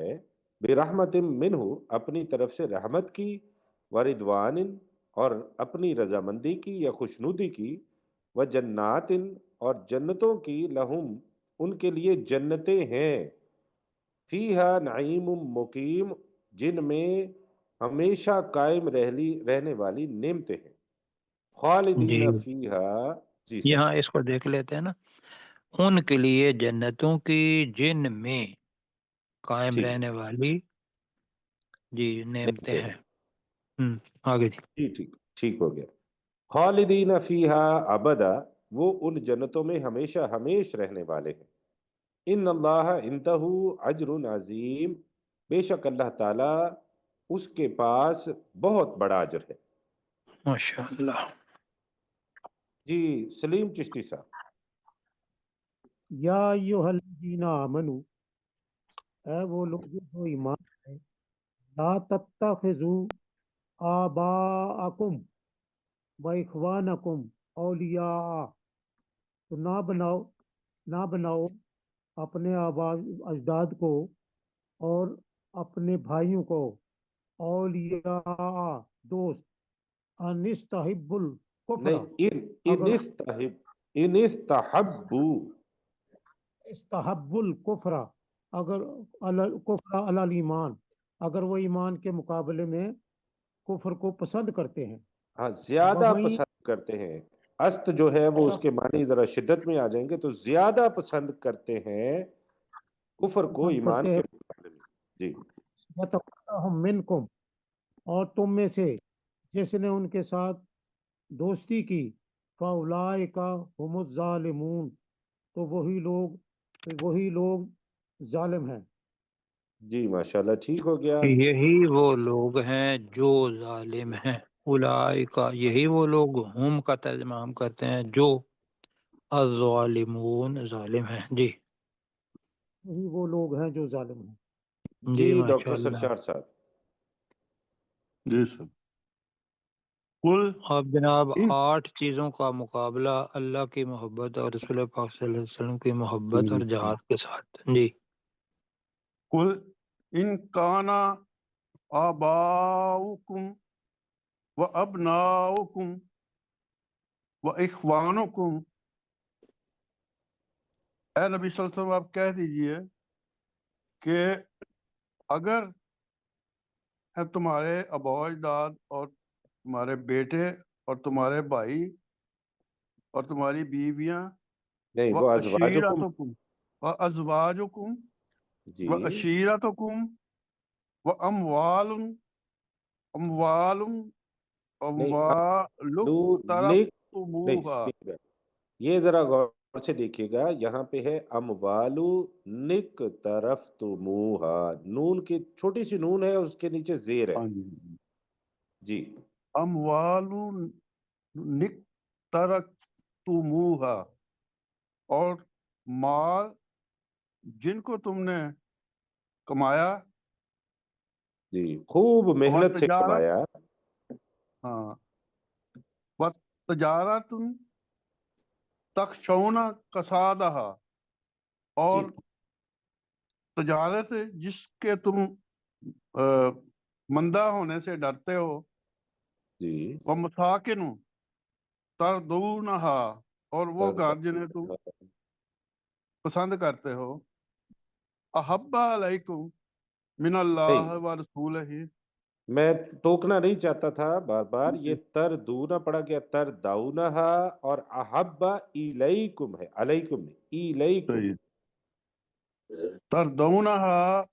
ہے برحمتم منہ اپنی طرف سے رحمت کی، وردوان اور اپنی رضامندی کی یا خوشنودی کی، وجنات اور جنتوں کی، لہم ان کے لیے جنتیں ہیں، فیہا نعیم مقیم جن میں ہمیشہ قائم رہنے والی نعمتیں ہیں، جی خالدین فیہا۔ جی سر۔ یہاں اس کو دیکھ لیتے ہیں نا، ان کے لیے جنتوں کی جن میں قائم ٹھیک رہنے والی جی نعمتیں نعمتیں ہیں۔ ہیں۔ آگے جی۔ جی ٹھیک ٹھیک ہو گیا۔ خالدین فیہا ابدا، وہ ان جنتوں میں ہمیشہ ہمیش رہنے والے ہیں۔ ان اللہ انتہو اجر عظیم، بے شک اللہ تعالی اس کے پاس بہت بڑا اجر ہے۔ ماشاء اللہ۔ جی سلیم چشتی صاحب۔ یا ایھا الذین آمنو، اے وہ لوگ جو ایمان ہے، لا تتخذوا آباءکم و اخوانکم اولیاء، تو نہ بناؤ اپنے آبا اجداد کو اور اپنے بھائیوں کو اولیاء دوست، انستحب الکفر، نہیں، اگر ان استحبو۔ استحب الکفر، اگر کفر علی الایمان، اگر وہ ایمان کے مقابلے میں کفر کو پسند کرتے ہیں، ہاں زیادہ وہیں پسند کرتے ہیں، است جو ہے وہ اس کے معنی ذرا شدت میں آ جائیں گے، تو زیادہ پسند کرتے ہیں کفر کو پسند ایمان کرتے کے ہیں، مقابلے میں۔ جی یتولہم منکم، اور تم میں سے جس نے ان کے ساتھ دوستی کی، فاولئک هم الظالمون، تو وہی لوگ ظالم ہیں۔ جی ماشاءاللہ ٹھیک ہو گیا۔ یہی وہ لوگ ہیں جو ظالم ہیں، اولئک، یہی وہ لوگ ہم کا ترجمہ ہم کرتے ہیں جو، الظالمون ظالم ہیں۔ جی وہی وہ لوگ ہیں جو ظالم ہیں۔ جی جی ماشاء ڈاکٹر اللہ۔ سرشار صاحب۔ جی سر۔ قل اب جناب ان 8 چیزوں کا مقابلہ اللہ کی محبت اور رسول پاک صلی اللہ علیہ وسلم کی محبت اور جہاد کے ساتھ۔ جی قل ان کانا آباؤکم و ابناؤکم و اخوانکم، اے نبی صلی اللہ علیہ وسلم آپ کہہ دیجئے کہ اگر ہے تمہارے آباء و اجداد اور تمہارے بیٹے اور تمہارے بھائی اور تمہاری بیویاں، نہیں و وہ ازواجکم۔ عشیرتکم و ازواجکم جی و عشیرتکم و اموال اموال نہیں، اموال نہیں اقترفتموها، سنیے گا، یہ ذرا غور سے دیکھیے گا، یہاں پہ ہے اموالو نک طرف تموہا، نون کی چھوٹی سی نون ہے، اس کے نیچے زیر ہے۔ ہاں جی، جی اموال ترکتموها، اور مال جن کو تم نے کمایا، جی خوب و محنت سے تجارت، کمایا۔ ہاں، و تجارت تخشون کسادہا، جی اور تجارت جس کے تم مندہ ہونے سے ڈرتے ہو، جی و مساکن تردونہا، اور وہ گھر جنہیں تم پسند کرتے ہو، احب علیکم من نہیں، اللہ و رسولہ، میں ٹوکنا نہیں چاہتا تھا، بار بار یہ تر دونا پڑا گیا، تر داؤنہا، اور احب الیکم ہے، علیکم نہیں، الیکم۔ صحیح، تردونہا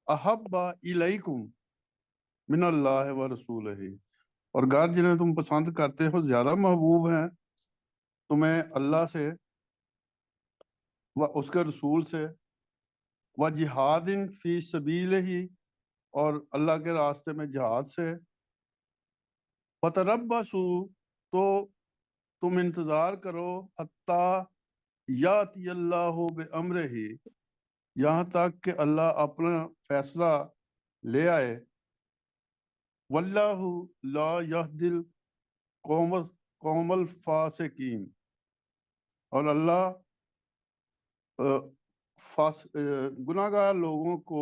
احب الیکم من اللہ و رسولہ، اور گھر جنہیں تم پسند کرتے ہو زیادہ محبوب ہیں تمہیں اللہ سے و اس کے رسول سے، و جہاد فی سبیلہ، اور اللہ کے راستے میں جہاد سے، فتربصوا، تو تم انتظار کرو، حتی یاتی اللہ بامرہ، یہاں تک کہ اللہ اپنا فیصلہ لے آئے، واللہ لا یہدی القوم الفاسقین، اور اللہ گناہ گار لوگوں کو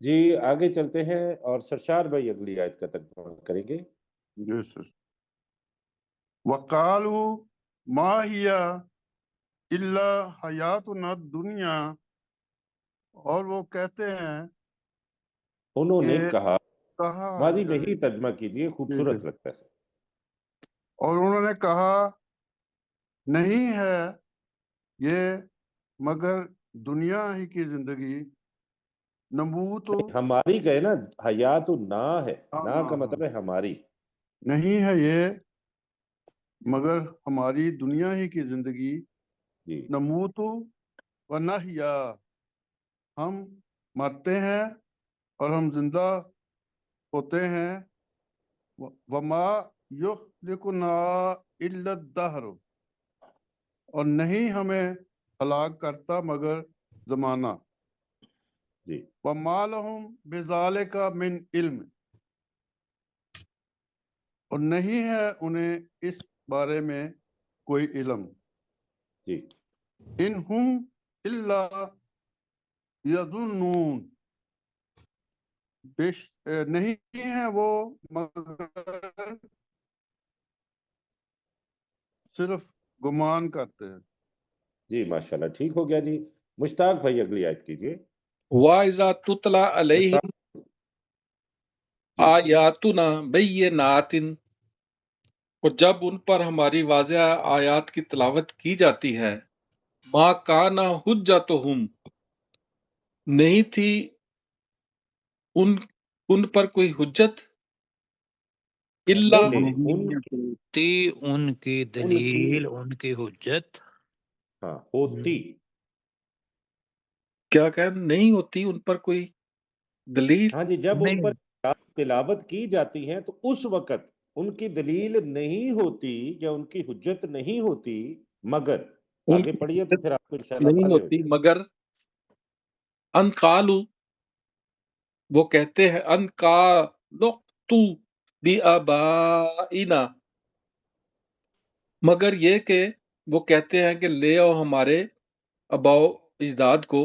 جی آگے چلتے ہیں اور سرشار بھائی اگلی آیت کا ترجمہ کریں گے. Yes, sir. وَقَالُوا مَا هِيَ إِلَّا حَيَاتُنَا الدُّنْيَا، اور وہ کہتے ہیں انہوں نے کہ کہا. کہا ماضی میں ہے ہی ترجمہ کیجئے، جی خوبصورت لگتا ہے. اور انہوں نے کہا نہیں ہے یہ مگر دنیا ہی کی زندگی، نموت ہماری کہے نا، حیات نا ہے، نا کا ہاں مطلب ہے ہماری. نہیں ہے یہ مگر ہماری دنیا ہی کی زندگی، جی نموت و نحیا، ہم مرتے ہیں اور ہم زندہ ہوتے ہیں، وما یہلکنا الا الدہر، اور نہیں ہمیں ہلاک کرتا مگر زمانہ، جی وما لہم بذالک من علم، اور نہیں ہے انہیں اس بارے میں کوئی علم، جی ان ہم الا یظنون، نہیں ہے وہ مگر صرف گمان کرتے ہیں. جی ماشاءاللہ ٹھیک ہو گیا جی. مشتاق بھائی اگلی آیت کیجئے. وَإِذَا تُتْلَى عَلَيْهِمْ جی آیاتنا بینات، اور جب ان پر ہماری واضح آیات کی تلاوت کی جاتی ہے، ما کان حجتہم، نہیں تھی ان پر کوئی حجت، نہیں اللہ نہیں نہیں ہوتی ان کی ان کی دلیل، ان کی حجت. ہاں ہوتی. کیا کہ نہیں ہوتی ان پر کوئی دلیل. ہاں جی، جب ان نہیں پر تلاوت کی جاتی ہے تو اس وقت ان کی دلیل نہیں ہوتی یا ان کی حجت نہیں ہوتی، مگر ان آگے کی پڑھیے تو حجت پھر آپ کو انشاءاللہ نہیں واضح ہو ہوتی جائے. مگر ان قالو، وہ کہتے ہیں ان قالوا بآبائنا، مگر یہ کہ وہ کہتے ہیں کہ لے آؤ ہمارے آباء و اجداد کو،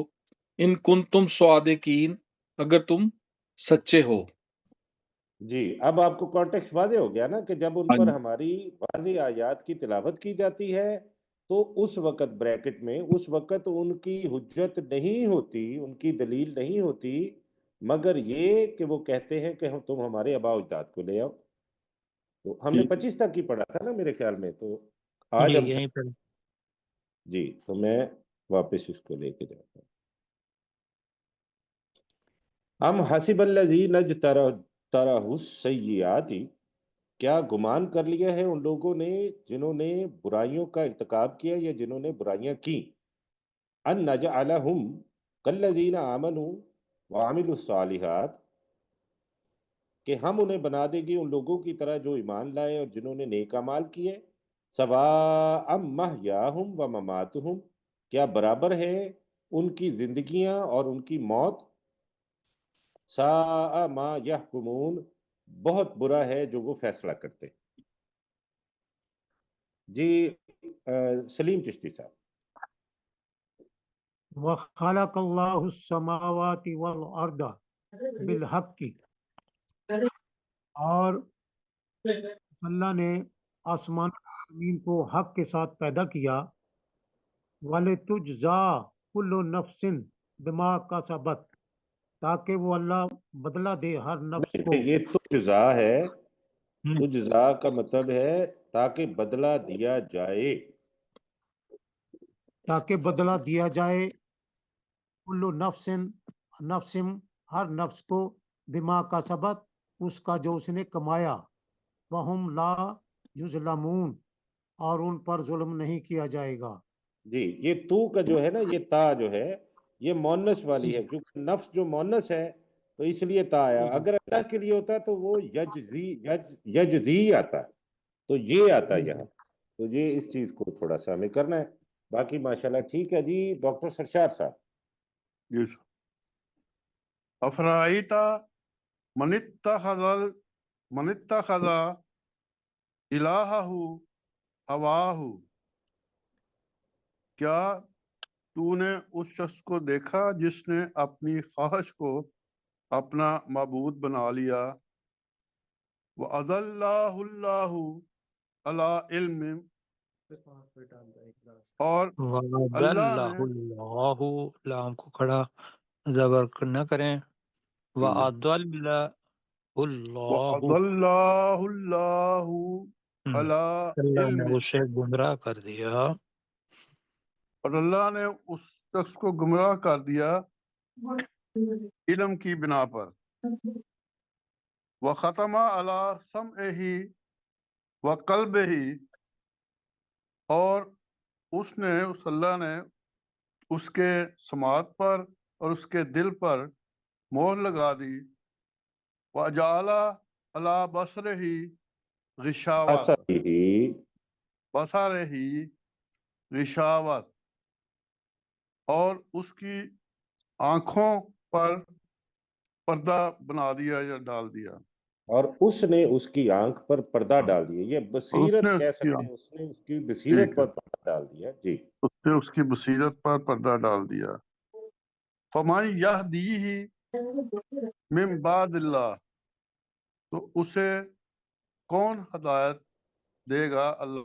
ان کنتم صادقین، اگر تم سچے ہو. جی اب آپ کو کانٹیکسٹ واضح ہو گیا نا کہ جب ان ہاں پر جی. ہماری واضح آیات کی تلاوت کی جاتی ہے تو اس وقت بریکٹ میں اس وقت ان کی حجت نہیں ہوتی، ان کی دلیل نہیں ہوتی، مگر یہ کہ وہ کہتے ہیں کہ تم ہمارے آباء و اجداد کو لے آؤ. تو ہم نے جی 25 تک کی پڑھا تھا نا میرے خیال میں، تو جی آج ہم یہیں پر. جی تو میں واپس اس کو لے کے جاتا ہوں. ہم حسب الذین اجترحوا السیئات، کیا گمان کر لیا ہے ان لوگوں نے جنہوں نے برائیوں کا ارتکاب کیا یا جنہوں نے برائیاں کی، ان نجعلہم کالذین آمنوا وعملوا الصالحات، کہ ہم انہیں بنا دیں گے ان لوگوں کی طرح جو ایمان لائے اور جنہوں نے نیک اعمال کیے، سواء محیاہم و مماتہم، کیا برابر ہے ان کی زندگیاں اور ان کی موت، ساء ما یحکمون، بہت برا ہے جو وہ فیصلہ کرتے. جی سلیم چشتی صاحب. وخلق اللہ السماوات والارض بالحق، اور اللہ نے آسمان اور زمین کو حق کے ساتھ پیدا کیا، وَلِتُجْزَىٰ كُلُّ نَفْسٍ بِمَا كَسَبَتْ، تاکہ وہ اللہ بدلہ دے ہر نفس کو، یہ تجزا ہے، ہم، تجزا کا مطلب ہے تاکہ بدلہ دیا جائے. تاکہ بدلہ دیا جائے کل نفس ہر نفس کو، بما کا سبت اس کا جو اس نے کمایا، وہم لا یظلمون، اور ان پر ظلم نہیں کیا جائے گا. جی یہ تو کا جو ہے نا، یہ تا جو ہے یہ مونس والی ہے، کیونکہ نفس جو مونس ہے تو اس لیے تا آیا. اگر اللہ کے لیے ہوتا تو وہ یجزی آتا، تو یہ آتا یہاں. تو یہ اس چیز کو تھوڑا سا ہمیں کرنا ہے. باقی ماشاءاللہ ٹھیک ہے جی. ڈاکٹر سرشار صاحب. Yes. افرائیت من اتخذ الہہ ہواہ، کیا تو نے اس شخص کو دیکھا جس نے اپنی خواہش کو اپنا معبود بنا لیا، وَأَضَلَّهُ اللَّهُ عَلَىٰ علم، اور اللہ وَأَضَلَّهُ نے اللَّهُ، لام کو کھڑا زبر نہ کریں، وَأَضَلَّهُ اللَّهُ، وَأَضَلَّهُ اللَّهُ عَلَىٰ اللہ نے علم، اسے گمراہ کر دیا اور اللہ نے اس شخص کو گمراہ کر دیا علم کی بنا پر، وَخَتَمَ عَلَىٰ سَمْعِهِ وَقَلْبِهِ، اور اس اللہ نے اس کے سماعت پر اور اس کے دل پر مہر لگا دی، وَجَعَلَ عَلَىٰ بَصَرِهِ غِشَاوَةً، غشاوت، اور اس کی آنکھوں پر پردہ بنا دیا یا ڈال دیا، اور اس نے اس کی آنکھ پر پردہ ڈال دیا، یہ اور اس بصیرت نے کہہ اس کی سکتے ہیں، اس نے اس کی بصیرت ٹھیک ہے، پر پردہ ڈال دیا جی۔ اس نے اس کی بصیرت پر پردہ ڈال دیا، فَمَن يَهْدِيهِ مِن بَعْدِ اللَّهِ، تو اسے کون ہدایت دے گا اللہ